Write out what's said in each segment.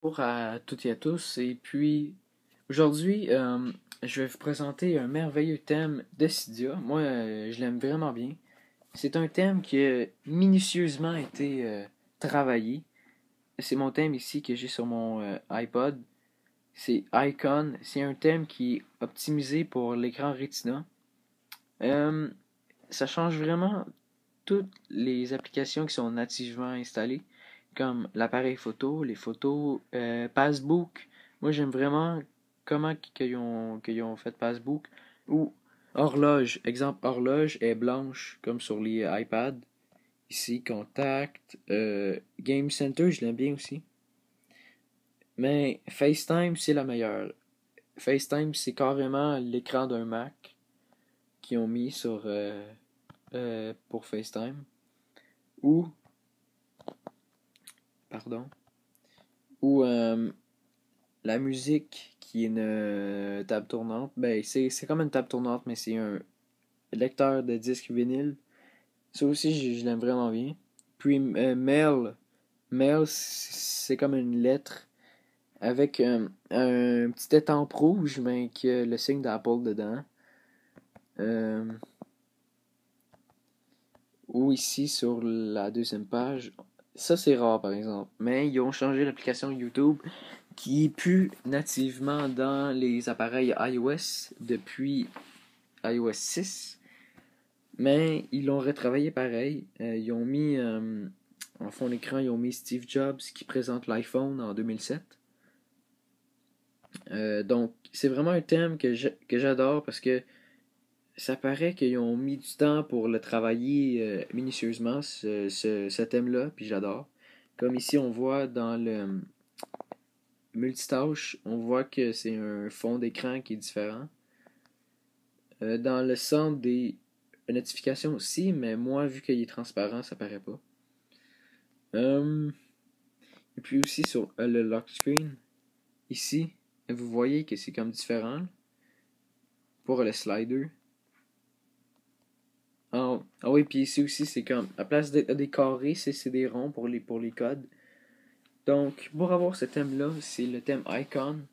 Bonjour à toutes et à tous. Et puis, aujourd'hui, je vais vous présenter un merveilleux thème de Cydia. Moi, je l'aime vraiment bien. C'est un thème qui a minutieusement été travaillé. C'est mon thème ici que j'ai sur mon iPod. C'est Icon. C'est un thème qui est optimisé pour l'écran Retina. Euh, Ça change vraiment toutes les applications qui sont nativement installées, comme l'appareil photo, les photos, Passbook. Moi, j'aime vraiment comment qu'ils ont fait Passbook. Ou horloge. Exemple, horloge est blanche, comme sur les iPads. Ici, contact. Game Center, je l'aime bien aussi. Mais FaceTime, c'est la meilleure. FaceTime, c'est carrément l'écran d'un Mac qu'ils ont mis pour FaceTime. Ou, pardon, ou la musique qui est une table tournante. Ben, c'est comme une table tournante, mais c'est un lecteur de disques vinyle. Ça aussi, je l'aime vraiment bien. Puis, Mail, c'est comme une lettre avec un petit étampe rouge, mais qui a le signe d'Apple dedans. Euh, ou ici, sur la deuxième page. Ça, c'est rare, par exemple. Mais ils ont changé l'application YouTube qui est plus nativement dans les appareils iOS depuis iOS 6, mais ils l'ont retravaillé pareil. Ils ont mis en fond d'écran, ils ont mis Steve Jobs qui présente l'iPhone en 2007. Donc, c'est vraiment un thème que j'adore parce que ça paraît qu'ils ont mis du temps pour le travailler minutieusement, ce thème-là, puis j'adore. Comme ici, on voit dans le multitâche, on voit que c'est un fond d'écran qui est différent. Dans le centre des notifications aussi, mais moi, vu qu'il est transparent, ça paraît pas. Euh, et puis aussi sur le lock screen, ici, vous voyez que c'est comme différent pour le slider. Ah oui, puis ici aussi, c'est comme, à place d'être des carrés, c'est des ronds pour les codes. Donc, pour avoir ce thème-là, c'est le thème Icon.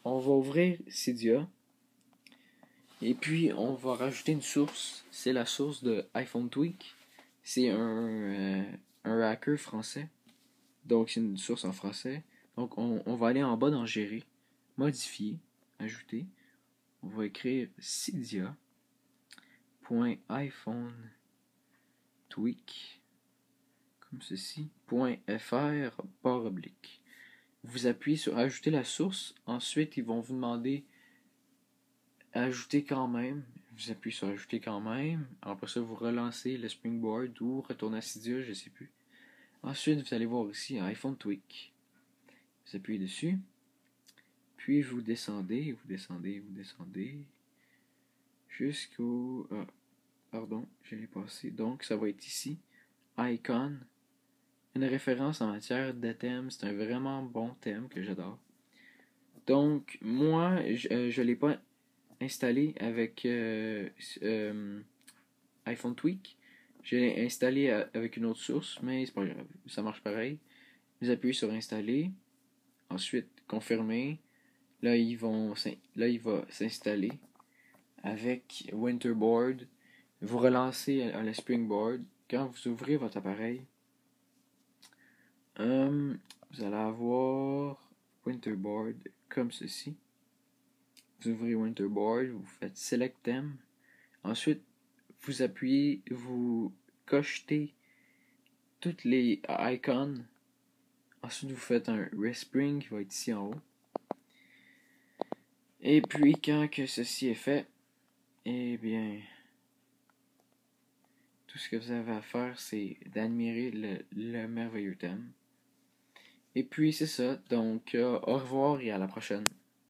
On va ouvrir Cydia. Et puis, on va rajouter une source. C'est la source de iPhone Tweak. C'est un hacker français. Donc, c'est une source en français. Donc, on va aller en bas dans Gérer, Modifier, Ajouter. On va écrire cydia.iphoneTweak, comme ceci, .fr, barre oblique. Vous appuyez sur Ajouter la source. Ensuite, ils vont vous demander Ajouter quand même. Vous appuyez sur Ajouter quand même. Après ça, vous relancez le Springboard ou retournez à Cydia, je ne sais plus. Ensuite, vous allez voir ici iPhone Tweak. Vous appuyez dessus. Puis vous descendez, vous descendez, vous descendez. Jusqu'au. Ah, pardon, j'allais passer. Donc, ça va être ici. Icon. Une référence en matière de thème. C'est un vraiment bon thème que j'adore. Donc, moi, je ne l'ai pas installé avec iPhone Tweak. Je l'ai installé avec une autre source, mais c'est pas grave. Ça marche pareil. Vous appuyez sur Installer. Ensuite, confirmer. Là, là, il va s'installer avec Winterboard. Vous relancez à la Springboard. Quand vous ouvrez votre appareil, vous allez avoir Winterboard comme ceci. Vous ouvrez Winterboard, vous faites Select Theme. Ensuite, vous appuyez, vous cochetez toutes les icons. Ensuite, vous faites un Respring qui va être ici en haut. Et puis, quand que ceci est fait, eh bien, tout ce que vous avez à faire, c'est d'admirer le merveilleux thème. Et puis, c'est ça. Donc, au revoir et à la prochaine.